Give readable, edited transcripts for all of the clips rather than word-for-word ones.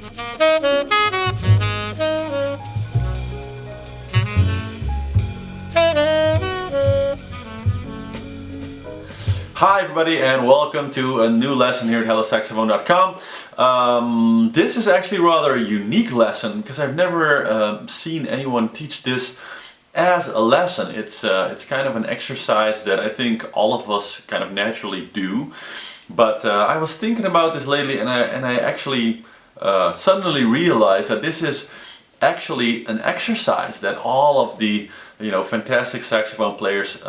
Hi everybody and welcome to a new lesson here at HelloSaxophone.com. This is actually rather a unique lesson because I've never seen anyone teach this as a lesson. It's kind of an exercise that I think all of us kind of naturally do. But I was thinking about this lately and I actually suddenly realized that this is actually an exercise that all of the fantastic saxophone players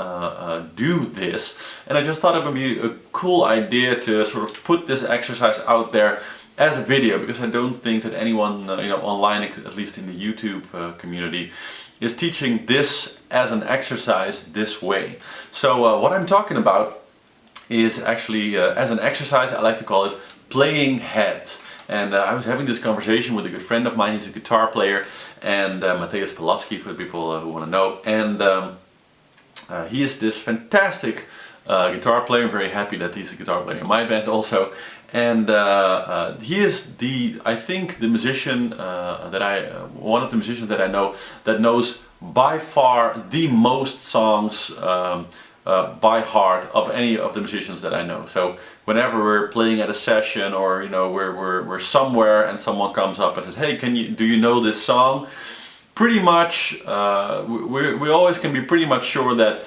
do this, and I just thought it would be a cool idea to sort of put this exercise out there as a video, because I don't think that anyone online, at least in the YouTube community, is teaching this as an exercise this way. So what I'm talking about is actually as an exercise, I like to call it playing heads. And I was having this conversation with a good friend of mine. He's a guitar player, and Mateusz Pulaski, for the people who want to know. And he is this fantastic guitar player. I'm very happy that he's a guitar player in my band also. And he is I think the musician one of the musicians that I know that knows by far the most songs by heart of any of the musicians that I know. So whenever we're playing at a session, or we're somewhere and someone comes up and says, "Hey, do you know this song?" Pretty much, we always can be pretty much sure that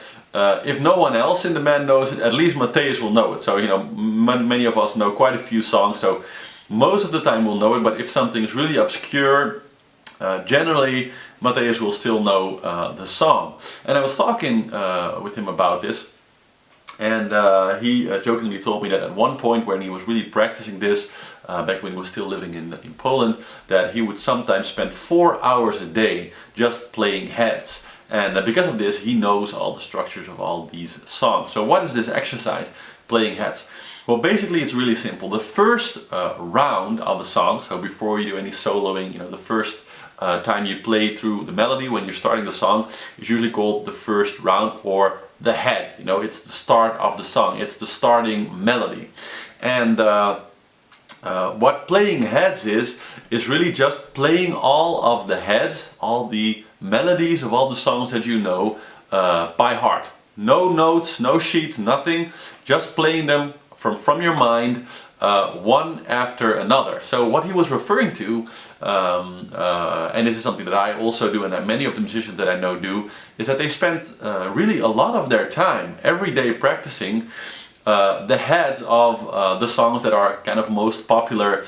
if no one else in the band knows it, at least Mateusz will know it. So many of us know quite a few songs, so most of the time we'll know it. But if something is really obscure, generally Mateusz will still know the song. And I was talking with him about this, and he jokingly told me that at one point when he was really practicing this, back when he was still living in Poland, that he would sometimes spend 4 hours a day just playing heads. And because of this, he knows all the structures of all these songs. So what is this exercise, playing heads? Well, basically it's really simple. The first round of a song, so before you do any soloing, the first time you play through the melody when you're starting the song is usually called the first round, or the head. It's the start of the song, it's the starting melody. And what playing heads is really just playing all of the heads, all the melodies of all the songs that you know by heart. No notes, no sheets, nothing, just playing them from your mind, one after another. So what he was referring to, and this is something that I also do and that many of the musicians that I know do, is that they spend really a lot of their time every day practicing the heads of the songs that are kind of most popular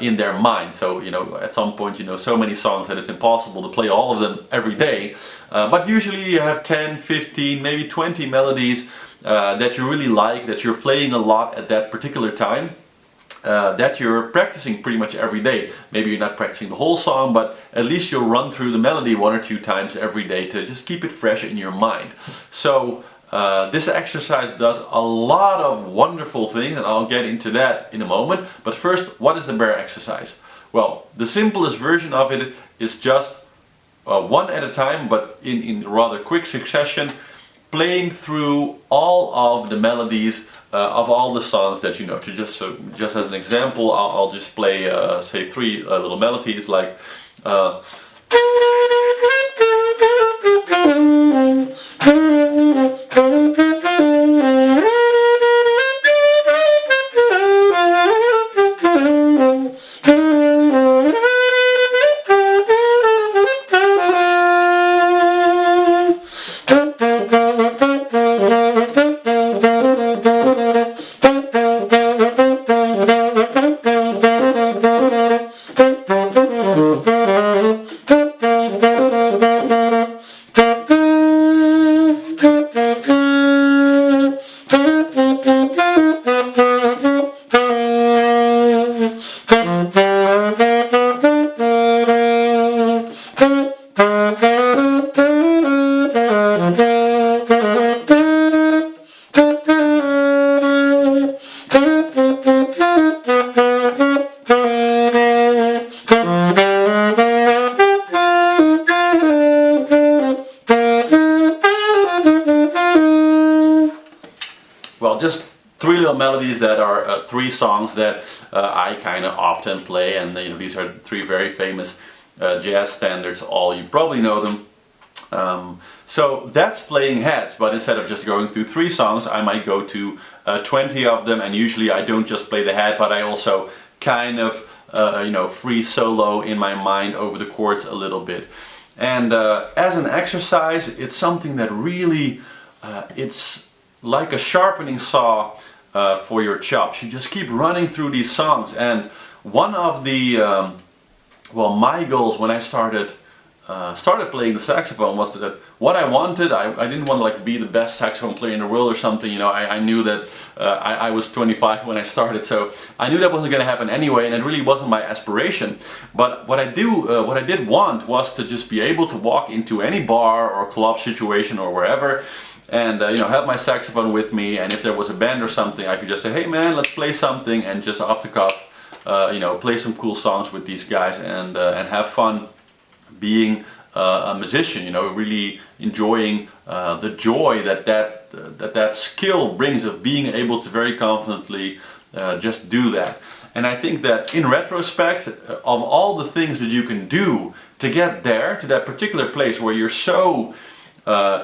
in their mind. So at some point so many songs that it's impossible to play all of them every day, but usually you have 10, 15, maybe 20 melodies that you really like, that you're playing a lot at that particular time, that you're practicing pretty much every day. Maybe you're not practicing the whole song, but at least you'll run through the melody 1 or 2 times every day to just keep it fresh in your mind. So this exercise does a lot of wonderful things, and I'll get into that in a moment. But first, what is the bare exercise? Well, the simplest version of it is just one at a time, but in rather quick succession, playing through all of the melodies of all the songs that you know. Just as an example, I'll just play say 3 little melodies like typical melodies that are 3 songs that I kind of often play, and you know, these are 3 very famous jazz standards. All you probably know them. So that's playing heads, but instead of just going through 3 songs, I might go to 20 of them, and usually I don't just play the head, but I also kind of you know, free solo in my mind over the chords a little bit. And as an exercise, it's something that really, it's like a sharpening saw for your chops. You just keep running through these songs, and one of the well, my goals when I started playing the saxophone was that what I wanted, I didn't want to like be the best saxophone player in the world or something, you know. I knew that I was 25 when I started, so I knew that wasn't going to happen anyway, and it really wasn't my aspiration. But what I did want was to just be able to walk into any bar or club situation or wherever, and you know, have my saxophone with me, and if there was a band or something, I could just say, hey man, let's play something, and just off the cuff, you know, play some cool songs with these guys, and have fun being a musician, you know, really enjoying the joy that skill brings of being able to very confidently just do that. And I think that in retrospect, of all the things that you can do to get there, to that particular place where you're so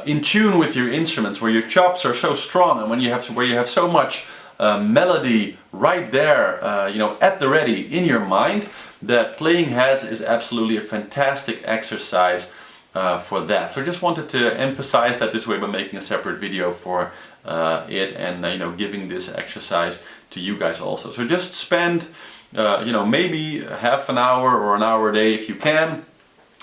in tune with your instruments, where your chops are so strong, and where you have so much melody right there, you know, at the ready in your mind, that playing heads is absolutely a fantastic exercise for that. So I just wanted to emphasize that this way by making a separate video for it, and you know, giving this exercise to you guys also. So just spend you know, maybe half an hour or an hour a day if you can,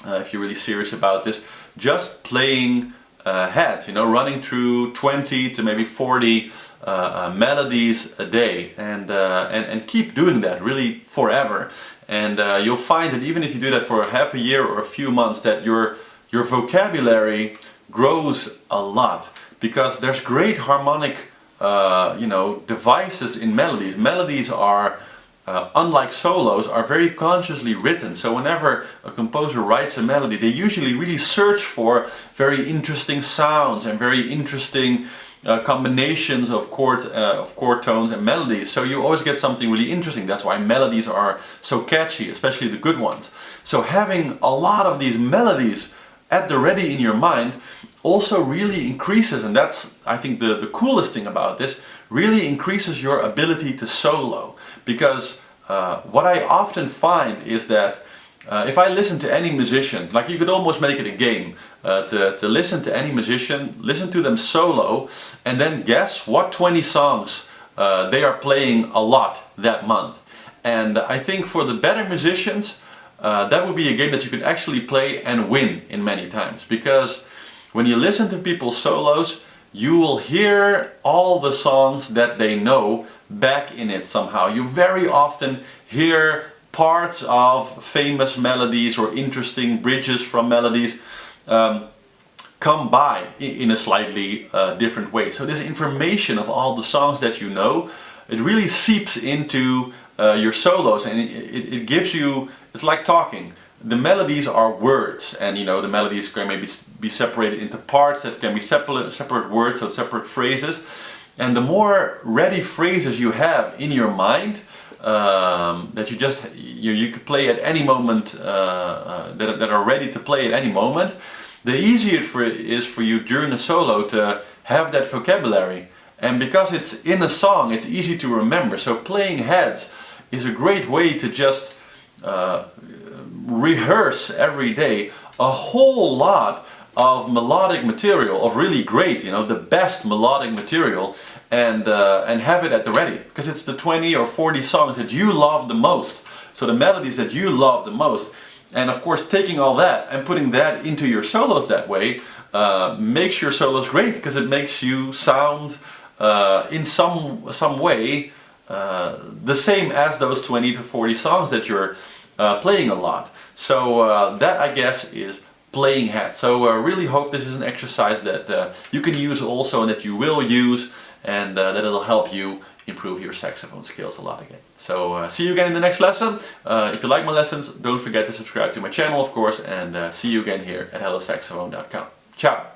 if you're really serious about this, just playing heads, you know, running through 20 to maybe 40 melodies a day, and keep doing that really forever. And you'll find that even if you do that for half a year or a few months, that your vocabulary grows a lot, because there's great harmonic you know, devices in melodies. Melodies are unlike solos, are very consciously written. So whenever a composer writes a melody, they usually really search for very interesting sounds and very interesting combinations of chord tones and melodies. So you always get something really interesting. That's why melodies are so catchy, especially the good ones. So having a lot of these melodies at the ready in your mind also really increases, and that's, I think, the coolest thing about this, really increases your ability to solo. Because what I often find is that if I listen to any musician, like you could almost make it a game, to listen to any musician, listen to them solo, and then guess what 20 songs they are playing a lot that month. And I think for the better musicians, that would be a game that you could actually play and win in many times. Because when you listen to people's solos, you will hear all the songs that they know back in it somehow. You very often hear parts of famous melodies or interesting bridges from melodies come by in a slightly different way. So this information of all the songs that you know, it really seeps into your solos, and it gives you, it's like talking. The melodies are words, and you know, the melodies can maybe be separated into parts that can be separate words or separate phrases. And the more ready phrases you have in your mind, that you could play at any moment, that are ready to play at any moment, the easier it is for you during a solo to have that vocabulary. And because it's in a song, it's easy to remember. So playing heads is a great way to just rehearse every day a whole lot of melodic material, of really great, you know, the best melodic material, and have it at the ready, because it's the 20 or 40 songs that you love the most, so the melodies that you love the most. And of course, taking all that and putting that into your solos that way makes your solos great, because it makes you sound in some way the same as those 20 to 40 songs that you're playing a lot. So that, I guess, is playing heads. So really hope this is an exercise that you can use also, and that you will use, and that it'll help you improve your saxophone skills a lot again. So see you again in the next lesson. If you like my lessons, don't forget to subscribe to my channel, of course, and see you again here at hellosaxophone.com. Ciao!